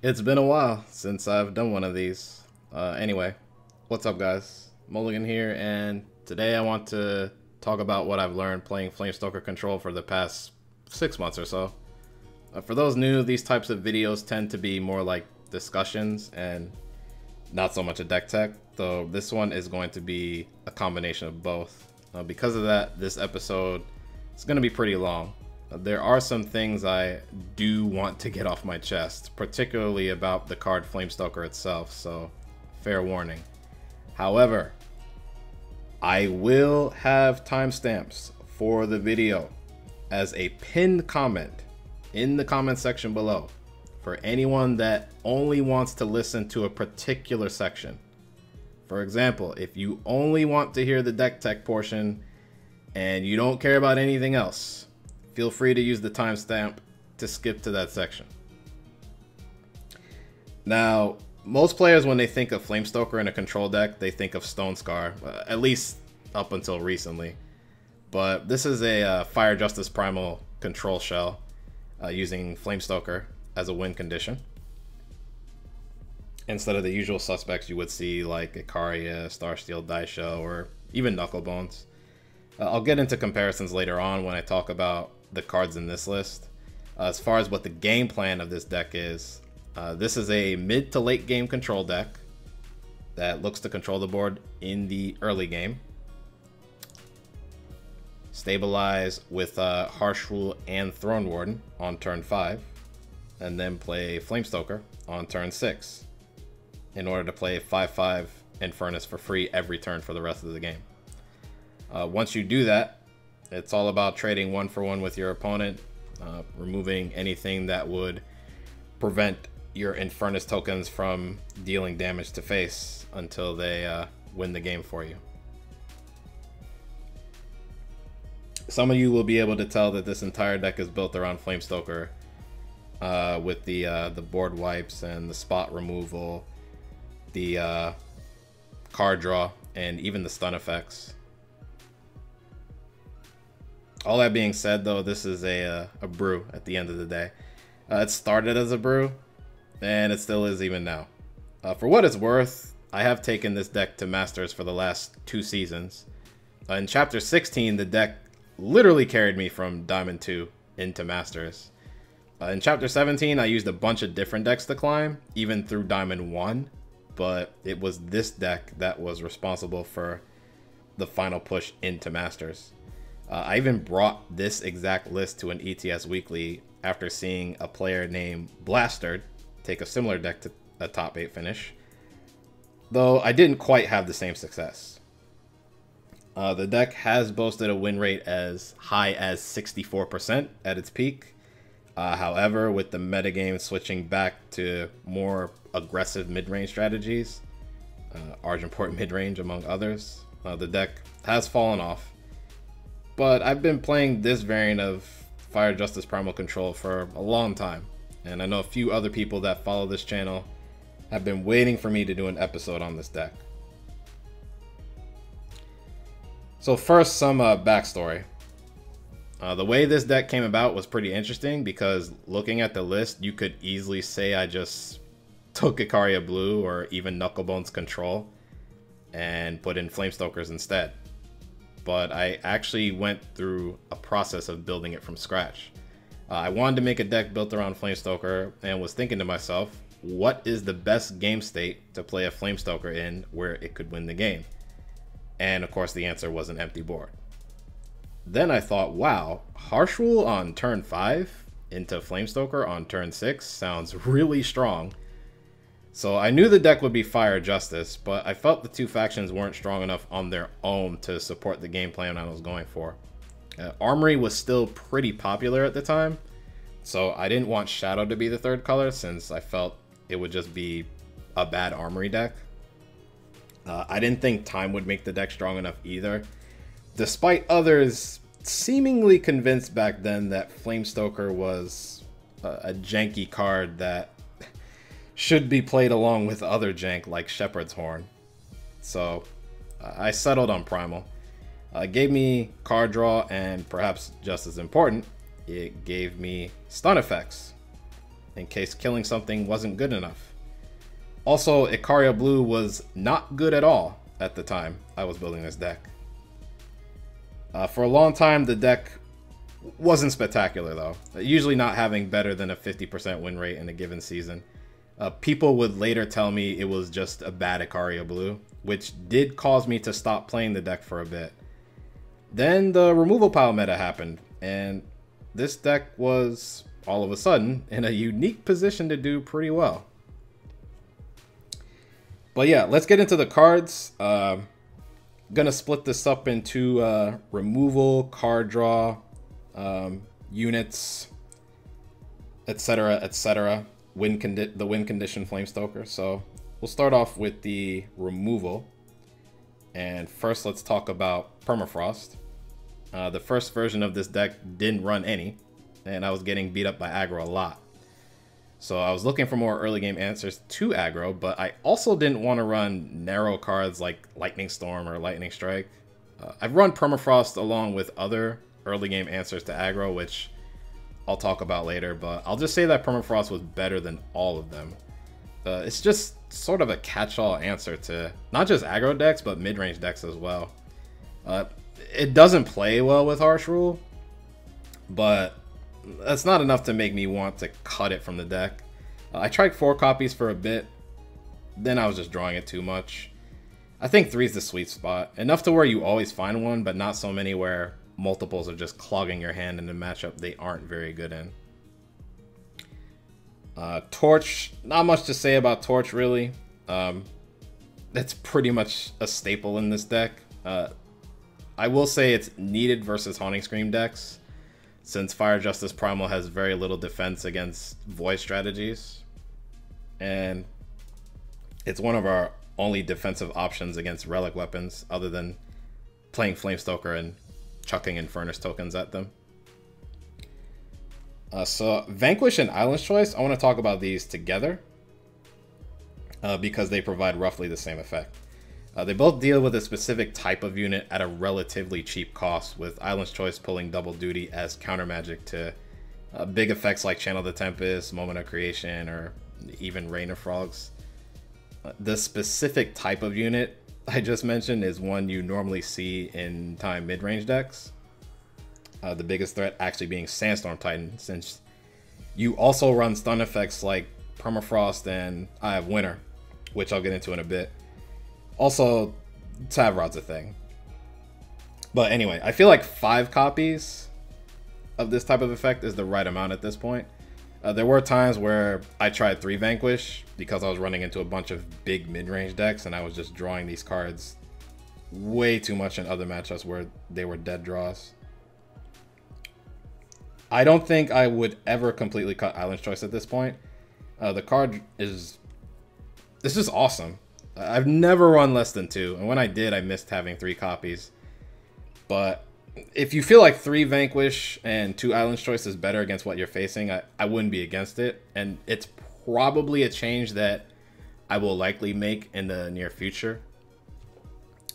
It's been a while since I've done one of these. Anyway, what's up guys? Mulligan here, and today I want to talk about what I've learned playing Flamestoker Control for the past 6 months or so. For those new, these types of videos tend to be more like discussions and not so much a deck tech, though this one is going to be a combination of both. Because of that, this episode is going to be pretty long. There are some things I do want to get off my chest, particularly about the card Flamestoker itself, so fair warning. However, I will have timestamps for the video as a pinned comment in the comment section below for anyone that only wants to listen to a particular section. For example, if you only want to hear the deck tech portion and you don't care about anything else, feel free to use the timestamp to skip to that section. Now, most players, when they think of Flamestoker in a control deck, they think of Stone Scar, at least up until recently. But this is a Fire Justice Primal control shell using Flamestoker as a win condition, instead of the usual suspects you would see like Icaria, Starsteel, Daisho, or even Knucklebones. I'll get into comparisons later on when I talk about the cards in this list. As far as what the game plan of this deck is, this is a mid to late game control deck that looks to control the board in the early game, stabilize with Harsh Rule and Throne Warden on turn 5, and then play Flamestoker on turn 6 in order to play 5/5 Infernus for free every turn for the rest of the game. Once you do that, it's all about trading 1-for-1 with your opponent, removing anything that would prevent your Infernus tokens from dealing damage to face until they win the game for you. Some of you will be able to tell that this entire deck is built around Flamestoker, with the board wipes and the spot removal, the card draw, and even the stun effects. All that being said, though, this is a brew at the end of the day. It started as a brew, and it still is even now. For what it's worth, I have taken this deck to Masters for the last 2 seasons. In Chapter 16, the deck literally carried me from Diamond 2 into Masters. In Chapter 17, I used a bunch of different decks to climb, even through Diamond 1, but it was this deck that was responsible for the final push into Masters. I even brought this exact list to an ETS Weekly after seeing a player named Blastard take a similar deck to a top 8 finish, though I didn't quite have the same success. The deck has boasted a win rate as high as 64% at its peak. However, with the metagame switching back to more aggressive mid-range strategies, Argenport mid-range among others, the deck has fallen off. But I've been playing this variant of Fire Justice Primal Control for a long time, and I know a few other people that follow this channel have been waiting for me to do an episode on this deck. So first, some backstory. The way this deck came about was pretty interesting because looking at the list, you could easily say I just took Icaria Blue or even Knucklebones Control and put in Flamestokers instead. But I actually went through a process of building it from scratch. I wanted to make a deck built around Flamestoker and was thinking to myself, what is the best game state to play a Flamestoker in where it could win the game? And of course the answer was an empty board. Then I thought, wow, Harsh Rule on turn 5 into Flamestoker on turn 6 sounds really strong. So I knew the deck would be Fire Justice, but I felt the two factions weren't strong enough on their own to support the game plan I was going for. Armory was still pretty popular at the time, so I didn't want Shadow to be the third color since I felt it would just be a bad Armory deck. I didn't think Time would make the deck strong enough either, despite others seemingly convinced back then that Flamestoker was a janky card that should be played along with other jank like Shepherd's Horn. So I settled on Primal. It gave me card draw, and perhaps just as important, it gave me stun effects. in case killing something wasn't good enough. Also, Icaria Blue was not good at all at the time I was building this deck. For a long time, the deck wasn't spectacular though, usually not having better than a 50% win rate in a given season. People would later tell me it was just a bad Icaria Blue, which did cause me to stop playing the deck for a bit. Then the removal pile meta happened, and this deck was all of a sudden in a unique position to do pretty well. But yeah, let's get into the cards. Gonna split this up into removal, card draw, units, etc., etc. The win condition Flamestoker. So we'll start off with the removal, and first let's talk about Permafrost. The first version of this deck didn't run any, and I was getting beat up by aggro a lot. So I was looking for more early game answers to aggro, but I also didn't want to run narrow cards like Lightning Storm or Lightning Strike. I've run Permafrost along with other early game answers to aggro, which I'll talk about later, but I'll just say that Permafrost was better than all of them. It's just sort of a catch-all answer to not just aggro decks, but mid-range decks as well. It doesn't play well with Harsh Rule, but that's not enough to make me want to cut it from the deck. I tried 4 copies for a bit, then I was just drawing it too much. I think 3 is the sweet spot, enough to where you always find one, but not so many where multiples are just clogging your hand in a matchup they aren't very good in. Torch, not much to say about Torch really. That's pretty much a staple in this deck. I will say it's needed versus Haunting Scream decks, since Fire Justice Primal has very little defense against void strategies, and it's one of our only defensive options against relic weapons other than playing Flamestoker and chucking Infernus tokens at them. So Vanquish and Island's Choice, I want to talk about these together because they provide roughly the same effect. They both deal with a specific type of unit at a relatively cheap cost, with Island's Choice pulling double duty as counter magic to big effects like Channel the Tempest, Moment of Creation, or even Rain of Frogs. The specific type of unit I just mentioned is one you normally see in time mid-range decks. The biggest threat actually being Sandstorm Titan, since you also run stun effects like Permafrost and Eye of Winter, which I'll get into in a bit. Also, Tavrod's a thing. But anyway, I feel like 5 copies of this type of effect is the right amount at this point. There were times where I tried 3 Vanquish because I was running into a bunch of big mid-range decks and I was just drawing these cards way too much in other matchups where they were dead draws. I don't think I would ever completely cut Island's Choice at this point. The card is... this is awesome. I've never run less than 2, and when I did, I missed having 3 copies. But if you feel like 3 Vanquish and 2 Island's Choice is better against what you're facing, I wouldn't be against it. And it's probably a change that I will likely make in the near future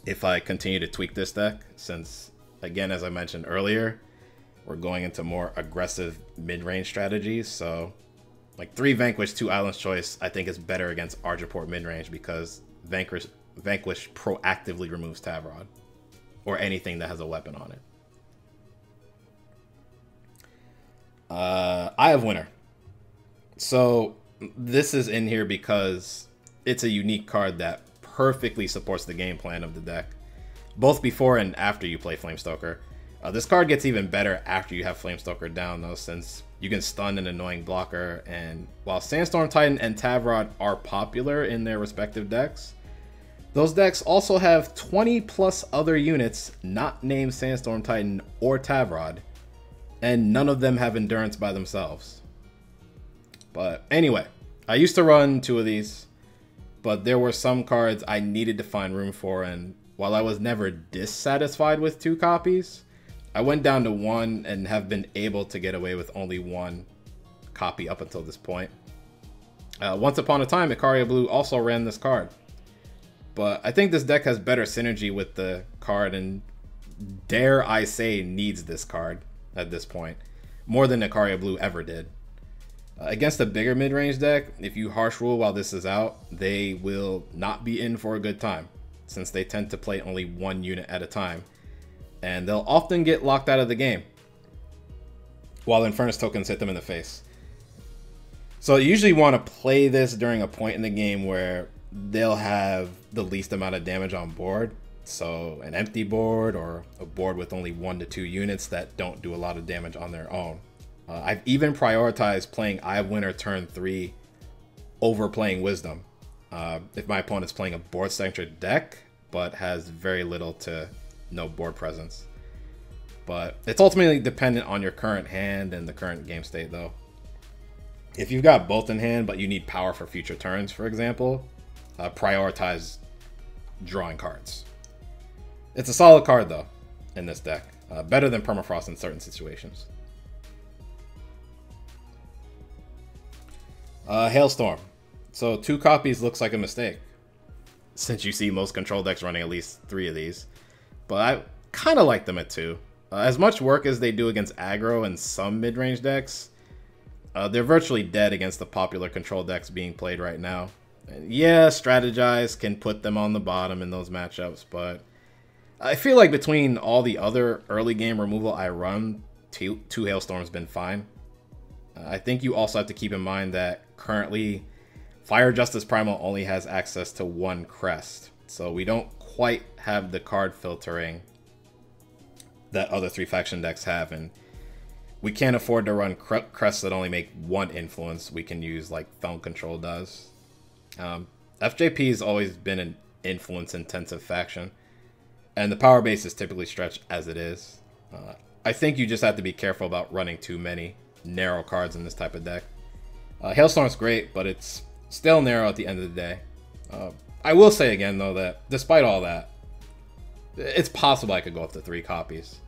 if I continue to tweak this deck, since, again, as I mentioned earlier, we're going into more aggressive mid-range strategies. So like 3 Vanquish, 2 Island's Choice, I think is better against Argiport mid-range because Vanquish proactively removes Tavrod or anything that has a weapon on it. Eye of Winter. So this is in here because it's a unique card that perfectly supports the game plan of the deck, both before and after you play Flamestoker. This card gets even better after you have Flamestoker down though, since you can stun an annoying blocker, and while Sandstorm Titan and Tavrod are popular in their respective decks, those decks also have 20 plus other units not named Sandstorm Titan or Tavrod, and none of them have endurance by themselves. But anyway, I used to run 2 of these, but there were some cards I needed to find room for, and while I was never dissatisfied with 2 copies, I went down to 1 and have been able to get away with only 1 copy up until this point. Once upon a time, Icaria Blue also ran this card, but I think this deck has better synergy with the card, and dare I say needs this card at this point, more than Icaria Blue ever did. Against a bigger mid-range deck, if you harsh rule while this is out, they will not be in for a good time, since they tend to play only one unit at a time, and they'll often get locked out of the game while Infernus tokens hit them in the face. So you usually want to play this during a point in the game where they'll have the least amount of damage on board. So an empty board or a board with only 1 to 2 units that don't do a lot of damage on their own. I've even prioritized playing I Winner turn 3 over playing Wisdom. If my opponent's playing a board-centered deck, but has very little to no board presence. But it's ultimately dependent on your current hand and the current game state though. If you've got both in hand, but you need power for future turns, for example, prioritize drawing cards. It's a solid card though in this deck. Better than Permafrost in certain situations. Hailstorm. So 2 copies looks like a mistake, since you see most control decks running at least 3 of these. But I kind of like them at 2. As much work as they do against aggro and some mid-range decks, they're virtually dead against the popular control decks being played right now. And yeah, Strategize can put them on the bottom in those matchups, but I feel like between all the other early game removal I run, 2 Hailstorm's been fine. I think you also have to keep in mind that currently Fire Justice Primal only has access to 1 crest, so we don't quite have the card filtering that other 3 faction decks have, and we can't afford to run crests that only make 1 influence we can use like Thumb Control does. FJP has always been an influence intensive faction, and the power base is typically stretched as it is. I think you just have to be careful about running too many narrow cards in this type of deck. Hailstorm's great, but it's still narrow at the end of the day. I will say again though that despite all that, it's possible I could go up to 3 copies.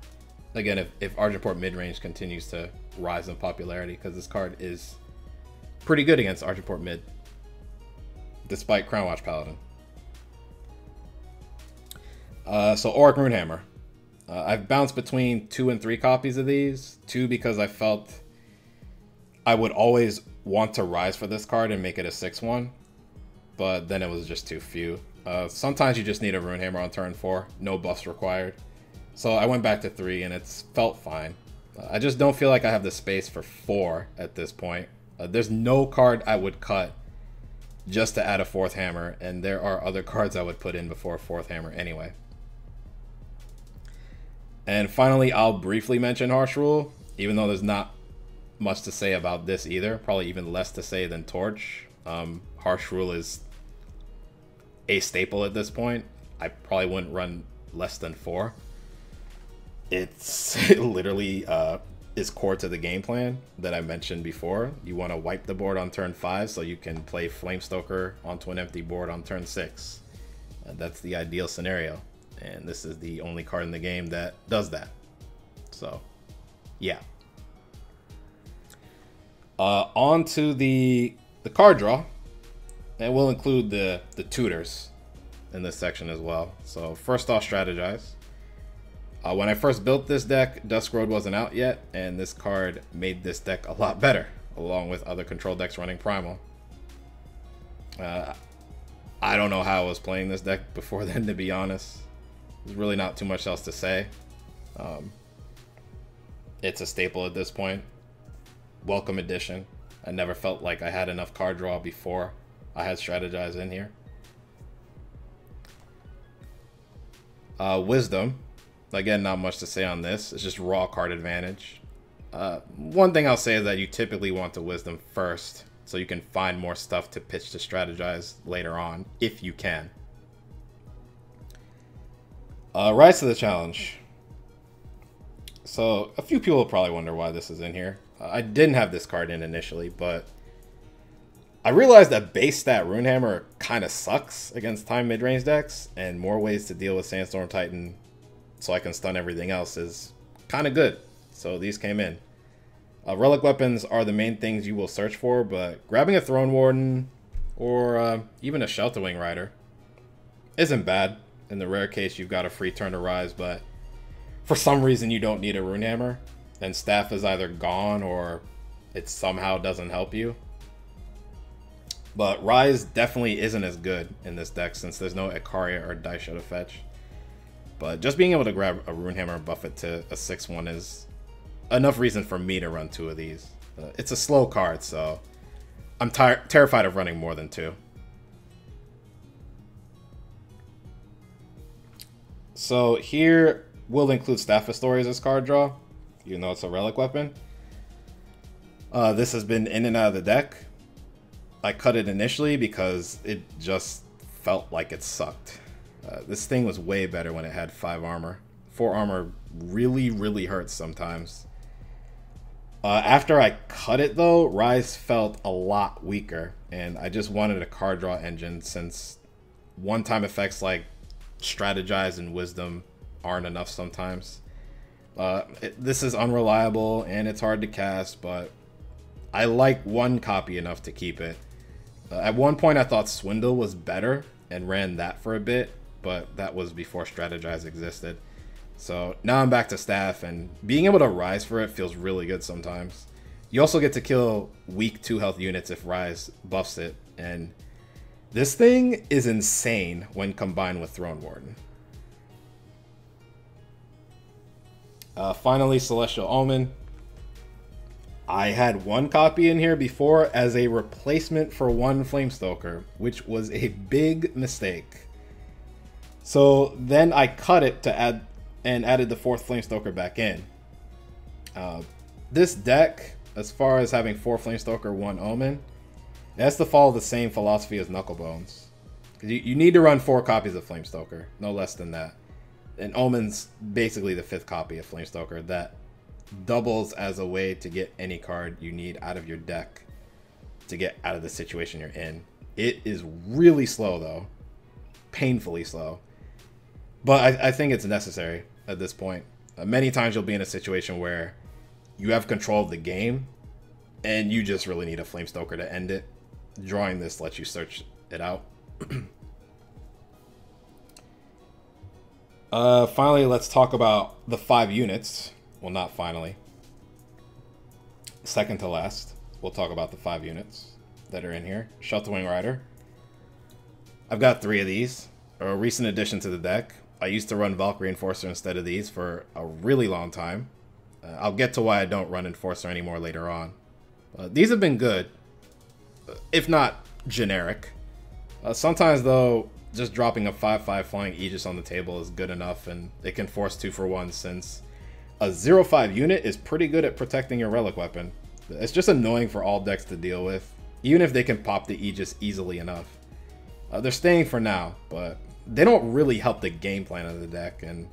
Again, if Argenport mid-range continues to rise in popularity, because this card is pretty good against Argenport mid, despite Crownwatch Paladin. So Auric Runehammer. I've bounced between 2 and 3 copies of these. 2 because I felt I would always want to rise for this card and make it a 6/1, but then it was just too few. Sometimes you just need a Runehammer on turn 4, no buffs required. So I went back to 3 and it's felt fine. I just don't feel like I have the space for 4 at this point. There's no card I would cut just to add a 4th hammer, and there are other cards I would put in before a 4th hammer anyway. And finally, I'll briefly mention Harsh Rule, even though there's not much to say about this either. Probably even less to say than Torch. Harsh Rule is a staple at this point. I probably wouldn't run less than 4. It literally is core to the game plan that I mentioned before. You want to wipe the board on turn 5 so you can play Flamestoker onto an empty board on turn 6. That's the ideal scenario, and this is the only card in the game that does that. So, yeah. On to the card draw, and we'll include the tutors in this section as well. So first off, Strategize. When I first built this deck, Dusk Road wasn't out yet, and this card made this deck a lot better, along with other control decks running Primal. I don't know how I was playing this deck before then, to be honest. There's really not too much else to say. It's a staple at this point. Welcome addition. I never felt like I had enough card draw before I had Strategize in here. Wisdom. Again, not much to say on this. It's just raw card advantage. One thing I'll say is that you typically want to Wisdom first, so you can find more stuff to pitch to Strategize later on, if you can. Rise to the Challenge. So, a few people will probably wonder why this is in here. I didn't have this card in initially, but I realized that base stat Runehammer kind of sucks against time mid-range decks, and more ways to deal with Sandstorm Titan so I can stun everything else is kind of good. So these came in. Relic weapons are the main things you will search for, but grabbing a Throne Warden or even a Shelter Wing Rider isn't bad in the rare case you've got a free turn to rise, but for some reason you don't need a Runehammer, and Staff is either gone or it somehow doesn't help you. But Rise definitely isn't as good in this deck since there's no Ikaria or Daisha to fetch. But just being able to grab a Runehammer and buff it to a 6/1 is enough reason for me to run 2 of these. It's a slow card, so I'm terrified of running more than 2. So here we'll include Staff of Stories as card draw, even though it's a relic weapon. This has been in and out of the deck. I cut it initially because it just felt like it sucked. This thing was way better when it had 5 armor. 4 armor really hurts sometimes. After I cut it though, Rise felt a lot weaker, and I just wanted a card draw engine since one-time effects like Strategize and Wisdom aren't enough sometimes. This is unreliable and it's hard to cast, but I like 1 copy enough to keep it. At one point I thought Swindle was better and ran that for a bit, but that was before Strategize existed. So now I'm back to Staff, and being able to Rise for it feels really good sometimes. You also get to kill weak 2 health units if Rise buffs it, and this thing is insane when combined with Throne Warden. Finally, Celestial Omen. I had 1 copy in here before as a replacement for 1 Flamestoker, which was a big mistake. So then I cut it to add and added the 4th Flamestoker back in. This deck, as far as having 4 Flamestoker, 1 Omen, it has to follow the same philosophy as Knucklebones. You need to run 4 copies of Flamestoker, no less than that. And Omen's basically the 5th copy of Flamestoker that doubles as a way to get any card you need out of your deck to get out of the situation you're in. It is really slow though, painfully slow. But I think it's necessary at this point. Many times you'll be in a situation where you have control of the game and you just really need a Flamestoker to end it. Drawing this lets you search it out. Finally, let's talk about the 5 units. Well, not finally. Second to last, we'll talk about the 5 units that are in here. Shelterwing Rider. I've got 3 of these. A recent addition to the deck. I used to run Valkyrie Enforcer instead of these for a really long time. I'll get to why I don't run Enforcer anymore later on. These have been good, if not generic. Sometimes though, just dropping a 5/5 Flying Aegis on the table is good enough, and it can force 2 for 1 since a 0/5 unit is pretty good at protecting your relic weapon. It's just annoying for all decks to deal with, even if they can pop the Aegis easily enough. They're staying for now, but they don't really help the game plan of the deck, and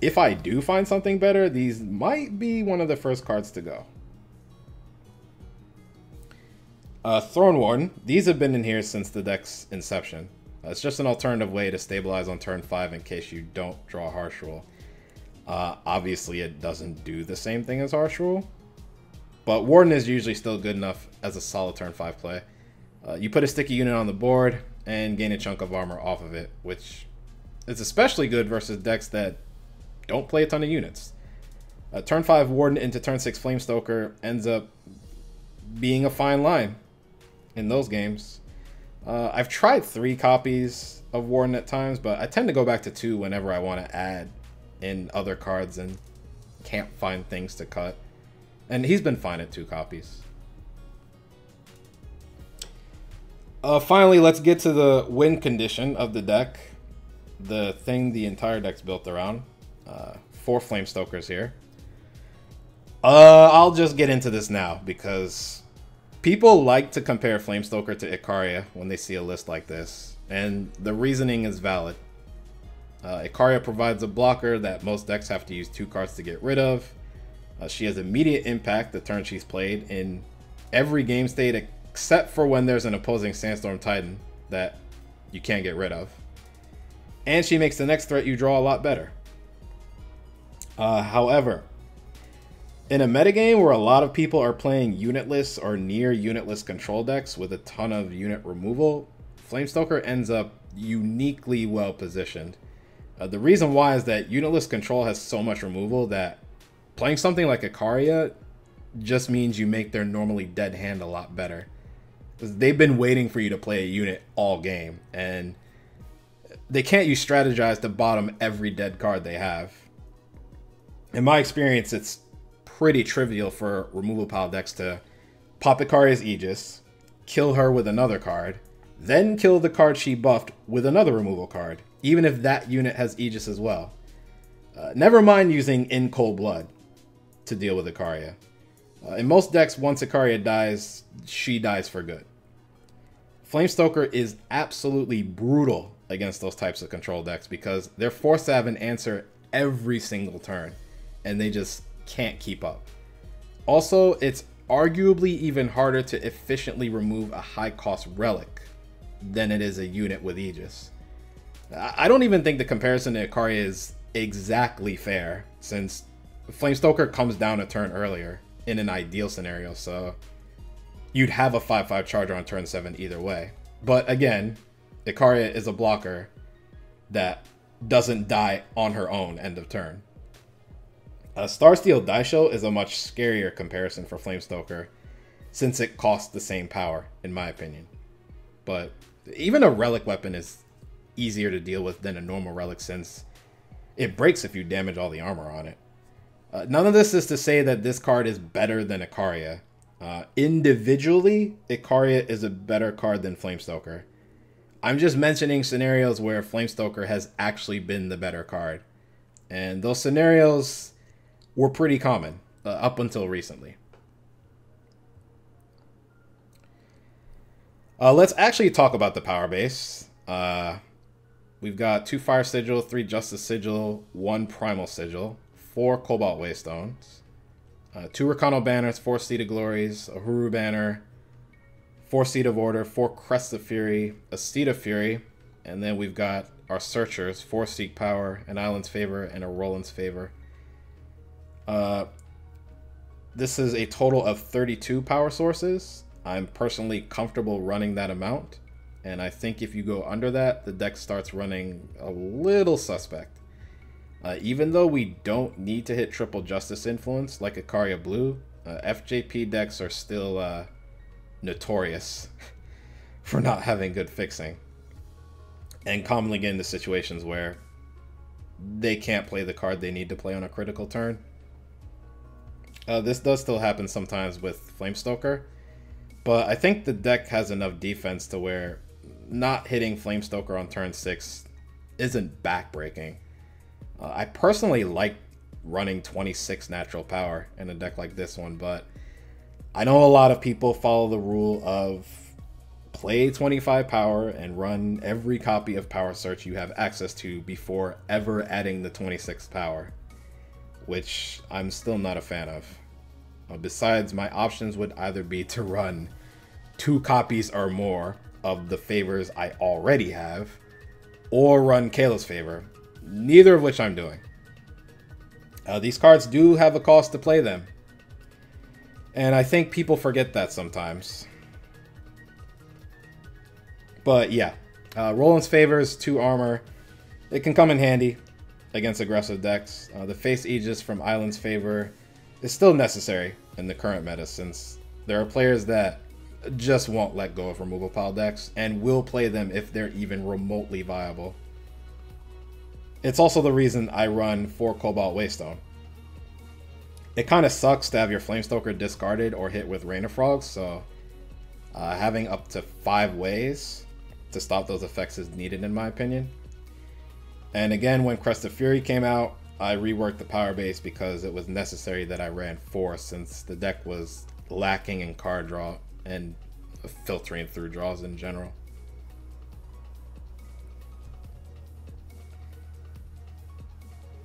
if I do find something better, these might be one of the first cards to go. Throne Warden. These have been in here since the deck's inception. It's just an alternative way to stabilize on turn 5 in case you don't draw Harsh Rule. Obviously, it doesn't do the same thing as Harsh Rule, but Warden is usually still good enough as a solid turn 5 play. You put a sticky unit on the board and gain a chunk of armor off of it, which is especially good versus decks that don't play a ton of units. Turn 5 Warden into turn 6 Flamestoker ends up being a fine line in those games. I've tried 3 copies of Warden at times, but I tend to go back to 2 whenever I want to add in other cards and can't find things to cut. And he's been fine at 2 copies. Finally, let's get to the win condition of the deck. The thing the entire deck's built around. 4 Flamestokers here. I'll just get into this now because people like to compare Flamestoker to Ikaria when they see a list like this, and the reasoning is valid. Ikaria provides a blocker that most decks have to use 2 cards to get rid of. She has immediate impact the turn she's played in every game state except for when there's an opposing Sandstorm Titan that you can't get rid of. And she makes the next threat you draw a lot better. However, in a metagame where a lot of people are playing unitless or near unitless control decks with a ton of unit removal, Flamestoker ends up uniquely well positioned. The reason why is that unitless control has so much removal that playing something like Ikaria just means you make their normally dead hand a lot better. They've been waiting for you to play a unit all game, and they can't use strategize to bottom every dead card they have. In my experience, it's pretty trivial for removal pile decks to pop Ikaria's Aegis, kill her with another card, then kill the card she buffed with another removal card, even if that unit has Aegis as well. Never mind using in cold blood to deal with Ikaria. In most decks, once Ikaria dies, she dies for good. Flamestoker is absolutely brutal against those types of control decks because they're forced to have an answer every single turn, and they just can't keep up. Also, it's arguably even harder to efficiently remove a high-cost relic than it is a unit with Aegis. I don't even think the comparison to Ikaria is exactly fair, since Flamestoker comes down a turn earlier in an ideal scenario, so you'd have a 5/5 charger on turn 7 either way. But again, Ikaria is a blocker that doesn't die on her own end of turn. Starsteel Daisho is a much scarier comparison for Flamestoker, since it costs the same power, in my opinion. But even a relic weapon is easier to deal with than a normal relic, since it breaks if you damage all the armor on it. None of this is to say that this card is better than Ikaria. Individually, Ikaria is a better card than Flamestoker. I'm just mentioning scenarios where Flamestoker has actually been the better card. And those scenarios were pretty common up until recently. Let's actually talk about the power base. We've got 2 Fire Sigil, 3 Justice Sigil, 1 Primal Sigil, 4 Cobalt Waystones, 2 Rakano Banners, 4 Seed of Glories, a Huru Banner, 4 Seed of Order, 4 Crest of Fury, a Seed of Fury, and then we've got our Searchers, 4 Seek Power, an Island's Favor, and a Roland's Favor. This is a total of 32 power sources. I'm personally comfortable running that amount, and I think if you go under that, the deck starts running a little suspect. Even though we don't need to hit triple Justice Influence like Ikaria Blue, FJP decks are still notorious for not having good fixing, and commonly get into situations where they can't play the card they need to play on a critical turn. This does still happen sometimes with Flamestoker, but I think the deck has enough defense to where not hitting Flamestoker on turn 6 isn't backbreaking. I personally like running 26 natural power in a deck like this one, but I know a lot of people follow the rule of play 25 power and run every copy of Power Search you have access to before ever adding the 26 power, which I'm still not a fan of. Besides, my options would either be to run 2 copies or more of the favors I already have, or run Kayla's Favor, neither of which I'm doing. These cards do have a cost to play them, and I think people forget that sometimes. But yeah, Roland's Favors, 2 armor, it can come in handy against aggressive decks. The Face Aegis from Island's Favor is still necessary in the current meta, since there are players that just won't let go of removal pile decks and will play them if they're even remotely viable. It's also the reason I run 4 Cobalt Waystone. It kind of sucks to have your Flamestoker discarded or hit with Rain of Frogs, so having up to 5 ways to stop those effects is needed in my opinion. And again, when Crest of Fury came out, I reworked the power base because it was necessary that I ran 4, since the deck was lacking in card draw and filtering through draws in general.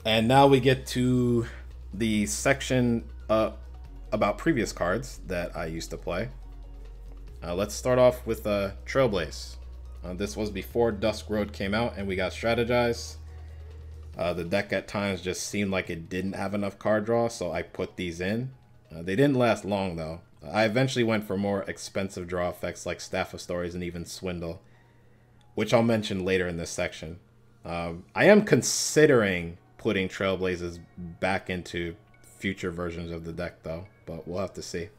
And now we get to the section about previous cards that I used to play. Let's start off with Trailblaze. This was before Dusk Road came out and we got Strategize. The deck at times just seemed like it didn't have enough card draw, so I put these in. They didn't last long though. I eventually went for more expensive draw effects like Staff of Stories and even Swindle, which I'll mention later in this section. I am considering putting Trailblazes back into future versions of the deck, though, but we'll have to see.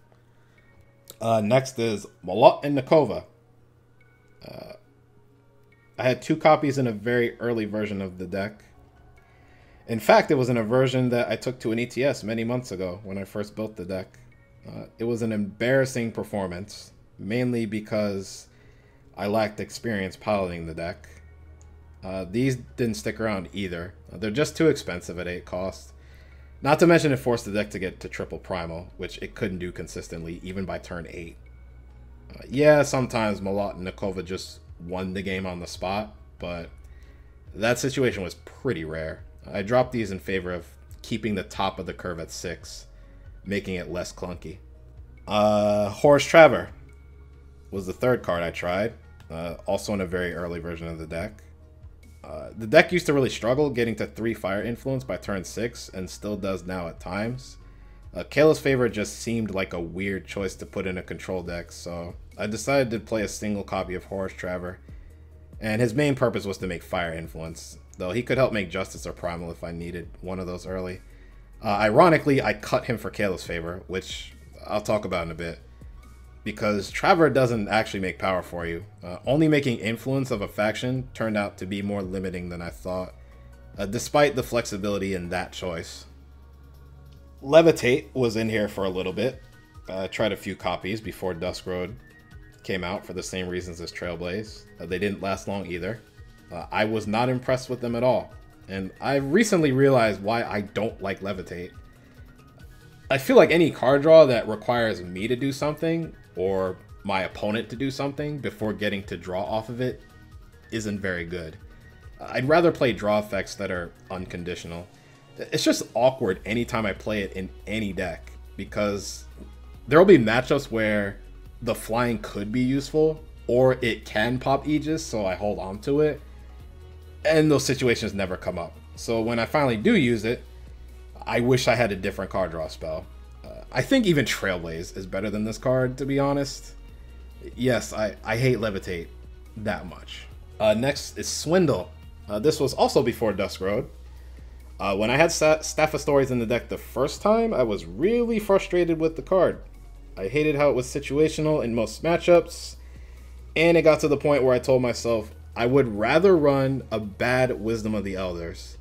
Next is Malot and Nakova. I had 2 copies in a very early version of the deck. In fact, it was in a version that I took to an ETS many months ago when I first built the deck. It was an embarrassing performance, mainly because I lacked experience piloting the deck. These didn't stick around either. They're just too expensive at 8 cost. Not to mention it forced the deck to get to triple primal, which it couldn't do consistently even by turn 8. Yeah, sometimes Malot and Nakova just won the game on the spot, but that situation was pretty rare. I dropped these in favor of keeping the top of the curve at 6, making it less clunky. Horus Traver was the 3rd card I tried, also in a very early version of the deck. The deck used to really struggle getting to 3 fire influence by turn 6, and still does now at times. Kayla's Favor just seemed like a weird choice to put in a control deck, so I decided to play a single copy of Horus Traver, and his main purpose was to make fire influence, though he could help make Justice or Primal if I needed one of those early. Ironically, I cut him for Kayla's Favor, which I'll talk about in a bit, because Traver doesn't actually make power for you. Only making influence of a faction turned out to be more limiting than I thought, despite the flexibility in that choice. Levitate was in here for a little bit. I tried a few copies before Dusk Road came out for the same reasons as Trailblaze. They didn't last long either. I was not impressed with them at all, and I recently realized why I don't like Levitate. I feel like any card draw that requires me to do something, or my opponent to do something, before getting to draw off of it, isn't very good. I'd rather play draw effects that are unconditional. It's just awkward anytime I play it in any deck, because there will be matchups where the flying could be useful, or it can pop Aegis, so I hold on to it, and those situations never come up. So when I finally do use it, I wish I had a different card draw spell. I think even Trailblaze is better than this card, to be honest. Yes, I hate Levitate that much. Next is Swindle. This was also before Dusk Road. When I had Staff of Stories in the deck the first time, I was really frustrated with the card. I hated how it was situational in most matchups, and it got to the point where I told myself I would rather run a bad Wisdom of the Elders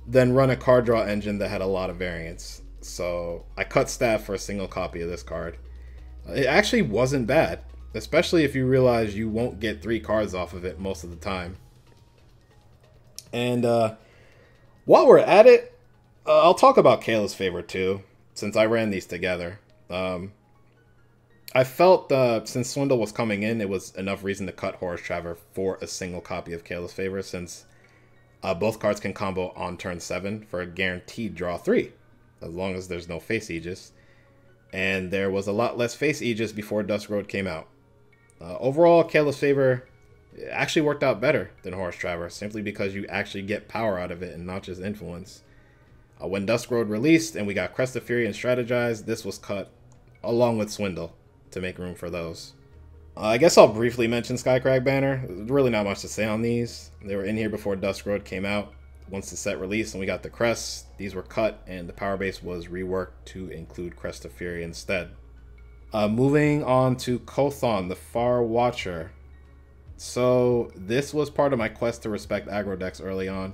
than run a card draw engine that had a lot of variance. So I cut Staff for a single copy of this card. It actually wasn't bad, especially if you realize you won't get 3 cards off of it most of the time. And while we're at it, I'll talk about Kayla's Favor too, since I ran these together. I felt since Swindle was coming in, it was enough reason to cut Horus Traver for a single copy of Kayla's Favor, since both cards can combo on turn 7 for a guaranteed draw 3, as long as there's no face Aegis. And there was a lot less face Aegis before Dusk Road came out. Overall, Kayla's Favor actually worked out better than Horus Traver, simply because you actually get power out of it and not just influence. When Dusk Road released and we got Crest of Fury and Strategize, this was cut along with Swindle to make room for those. I guess I'll briefly mention Skycrag Banner. There's really not much to say on these. They were in here before Dusk Road came out. Once the set released and we got the crests, these were cut and the power base was reworked to include Crest of Fury instead. Moving on to Kothon, the Far Watcher. So this was part of my quest to respect aggro decks early on.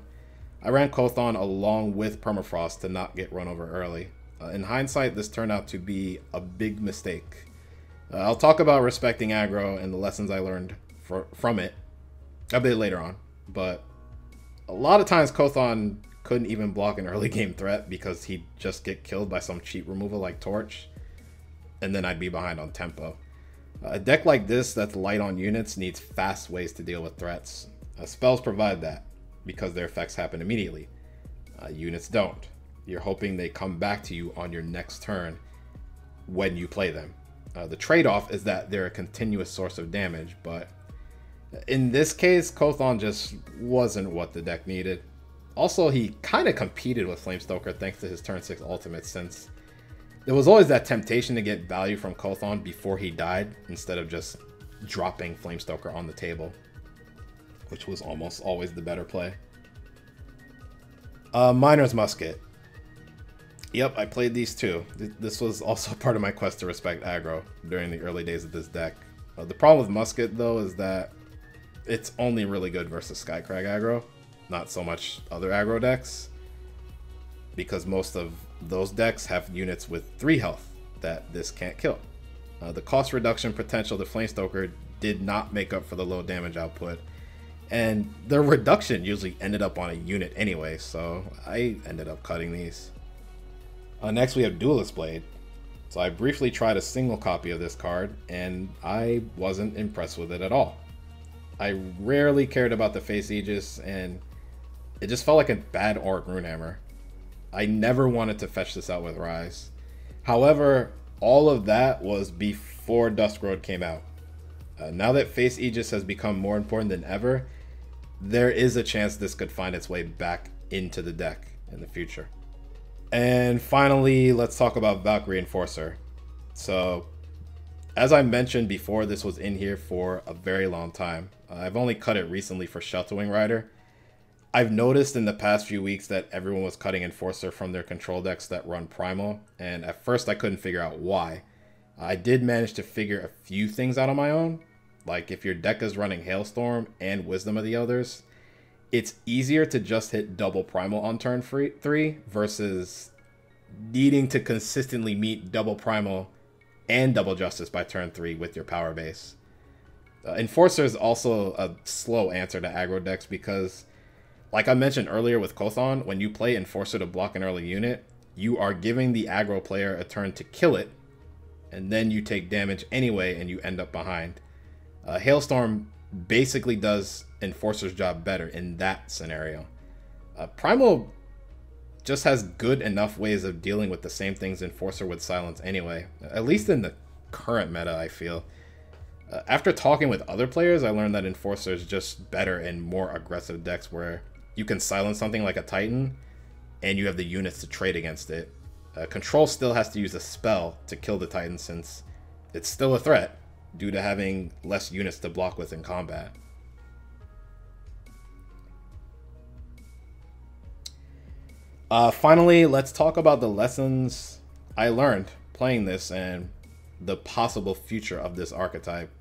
I ran Kothon along with Permafrost to not get run over early. In hindsight, this turned out to be a big mistake. I'll talk about respecting aggro and the lessons I learned from it a bit later on, but a lot of times Kothon couldn't even block an early game threat because he'd just get killed by some cheap removal like Torch, and then I'd be behind on tempo. A deck like this that's light on units needs fast ways to deal with threats. Spells provide that because their effects happen immediately. Units don't. You're hoping they come back to you on your next turn when you play them. The trade-off is that they're a continuous source of damage, but in this case, Kothon just wasn't what the deck needed. Also, he kind of competed with Flamestoker thanks to his turn 6 ultimate, since there was always that temptation to get value from Kothon before he died, instead of just dropping Flamestoker on the table, which was almost always the better play. Miner's Musket. Yep, I played these too. This was also part of my quest to respect aggro during the early days of this deck. The problem with Musket, though, is that it's only really good versus Skycrag aggro, not so much other aggro decks, because most of those decks have units with 3 health that this can't kill. The cost reduction potential to Flamestoker did not make up for the low damage output, and the reduction usually ended up on a unit anyway, so I ended up cutting these. Next we have Duelist Blade. So I briefly tried a single copy of this card, and I wasn't impressed with it at all. I rarely cared about the face Aegis, and it just felt like a bad Auric Runehammer. I never wanted to fetch this out with Rise. However, all of that was before Dusk Road came out. Now that face Aegis has become more important than ever, there is a chance this could find its way back into the deck in the future. And finally, let's talk about Valkyrie Enforcer. So, as I mentioned before, this was in here for a very long time. I've only cut it recently for Shelterwing Rider. I've noticed in the past few weeks that everyone was cutting Enforcer from their control decks that run Primal, and at first I couldn't figure out why. I did manage to figure a few things out on my own, like if your deck is running Hailstorm and Wisdom of the Elders, it's easier to just hit double Primal on turn 3 versus needing to consistently meet double Primal and double Justice by turn 3 with your power base. Enforcer is also a slow answer to aggro decks because, like I mentioned earlier with Kothon, when you play Enforcer to block an early unit, you are giving the aggro player a turn to kill it, and then you take damage anyway and you end up behind. Hailstorm basically does Enforcer's job better in that scenario. Primal just has good enough ways of dealing with the same things Enforcer would silence anyway, at least in the current meta, I feel. After talking with other players, I learned that Enforcer is just better in more aggressive decks where you can silence something like a Titan and you have the units to trade against it. Control still has to use a spell to kill the Titan since it's still a threat due to having less units to block with in combat. Finally, let's talk about the lessons I learned playing this and the possible future of this archetype.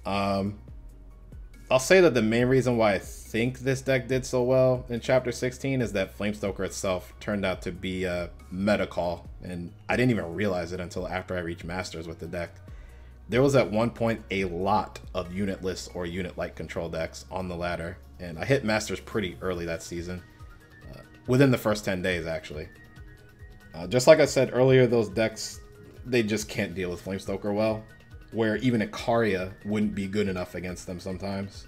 I'll say that the main reason why I think this deck did so well in Chapter 16 is that Flamestoker itself turned out to be a meta call, and I didn't even realize it until after I reached Masters with the deck. There was at one point a lot of unitless or unit-like control decks on the ladder, and I hit Masters pretty early that season, within the first 10 days actually. Just like I said earlier, those decks, they just can't deal with Flamestoker well, where even Ikaria wouldn't be good enough against them sometimes.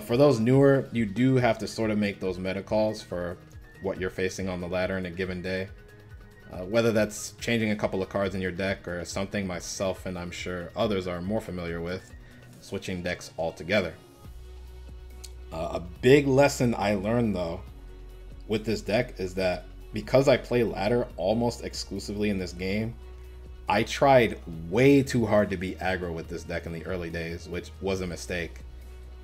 For those newer, you do have to sort of make those meta calls for what you're facing on the ladder in a given day. Whether that's changing a couple of cards in your deck or something myself and I'm sure others are more familiar with, switching decks altogether. A big lesson I learned though with this deck is that because I play ladder almost exclusively in this game, I tried way too hard to be aggro with this deck in the early days, which was a mistake.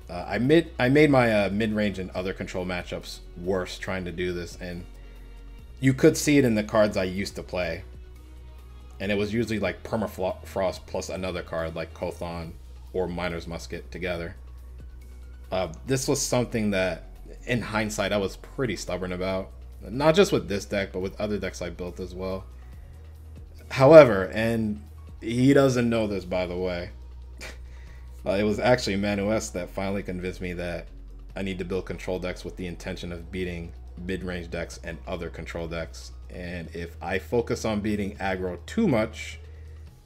I made my mid-range and other control matchups worse trying to do this, and you could see it in the cards I used to play. And it was usually like Permafrost plus another card like Kothon or Miner's Musket together. This was something that, in hindsight, I was pretty stubborn about. Not just with this deck, but with other decks I built as well. However, and he doesn't know this by the way, it was actually Manu S that finally convinced me that I need to build control decks with the intention of beating mid-range decks and other control decks. And if I focus on beating aggro too much,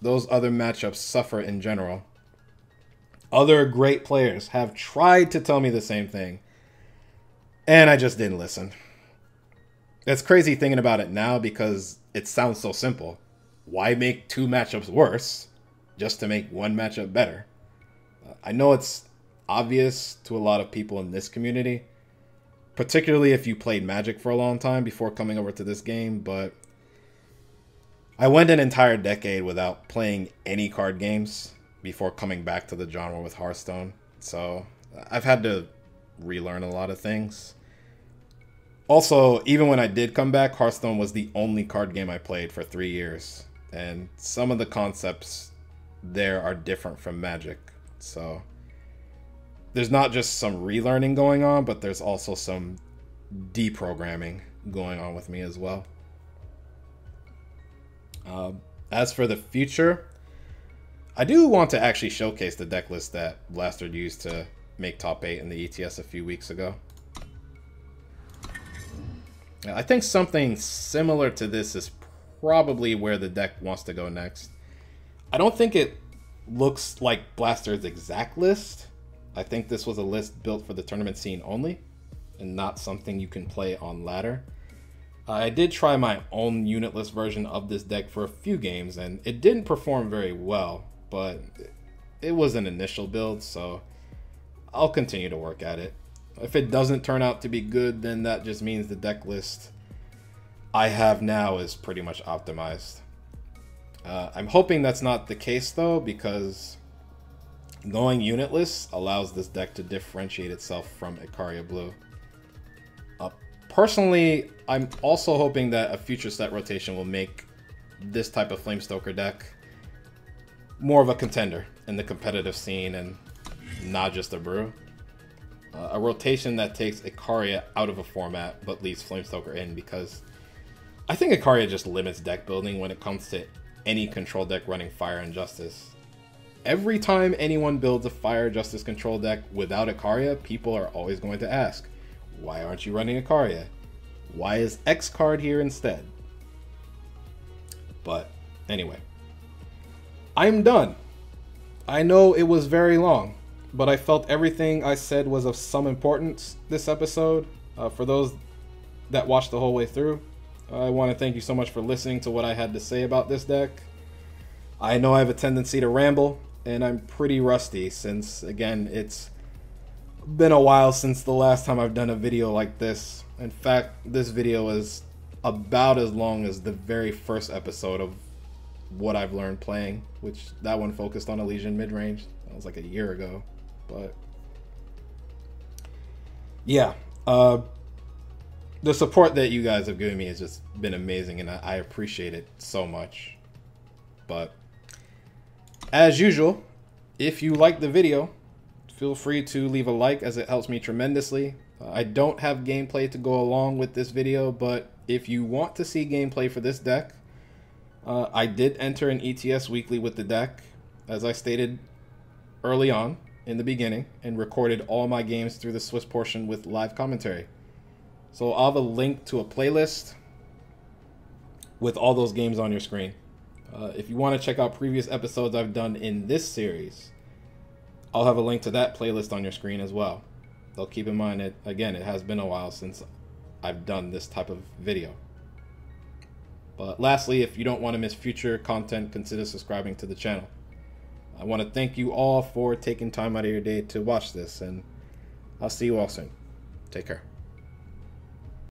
those other matchups suffer in general. Other great players have tried to tell me the same thing, and I just didn't listen. It's crazy thinking about it now because it sounds so simple. Why make two matchups worse just to make one matchup better? I know it's obvious to a lot of people in this community, particularly if you played Magic for a long time before coming over to this game, but I went an entire decade without playing any card games before coming back to the genre with Hearthstone, so I've had to relearn a lot of things. Also, even when I did come back, Hearthstone was the only card game I played for 3 years. And some of the concepts there are different from Magic. So there's not just some relearning going on, but there's also some deprogramming going on with me as well. As for the future, I do want to actually showcase the deck list that Blaster used to make top 8 in the ETS a few weeks ago. I think something similar to this is probably where the deck wants to go next. I don't think it looks like Blaster's exact list. I think this was a list built for the tournament scene only, and not something you can play on ladder. I did try my own unitless version of this deck for a few games, and it didn't perform very well, but it was an initial build, so I'll continue to work at it. If it doesn't turn out to be good, then that just means the deck list I have now is pretty much optimized. I'm hoping that's not the case though, because going unitless allows this deck to differentiate itself from Ikaria Blue. Personally, I'm also hoping that a future set rotation will make this type of Flamestoker deck more of a contender in the competitive scene and not just a brew. A rotation that takes Ikaria out of a format but leaves Flamestoker in, because I think Ikaria just limits deck building when it comes to any control deck running Fire and Justice. Every time anyone builds a Fire Justice control deck without Ikaria, people are always going to ask, why aren't you running Ikaria? Why is X card here instead? But anyway, I'm done. I know it was very long, but I felt everything I said was of some importance this episode. For those that watched the whole way through, I want to thank you so much for listening to what I had to say about this deck. I know I have a tendency to ramble, and I'm pretty rusty since, again, it's been a while since the last time I've done a video like this. In fact, this video is about as long as the very first episode of what I've learned playing, which that one focused on Elysian midrange. That was like a year ago. But yeah, the support that you guys have given me has just been amazing, and I appreciate it so much. But as usual, if you like the video, feel free to leave a like, as it helps me tremendously. I don't have gameplay to go along with this video, but if you want to see gameplay for this deck, I did enter an ETS weekly with the deck, as I stated early on in the beginning, and recorded all my games through the Swiss portion with live commentary. So I'll have a link to a playlist with all those games on your screen. If you want to check out previous episodes I've done in this series, I'll have a link to that playlist on your screen as well. Though keep in mind that, again, it has been a while since I've done this type of video. But lastly, if you don't want to miss future content, consider subscribing to the channel. I want to thank you all for taking time out of your day to watch this, and I'll see you all soon. Take care.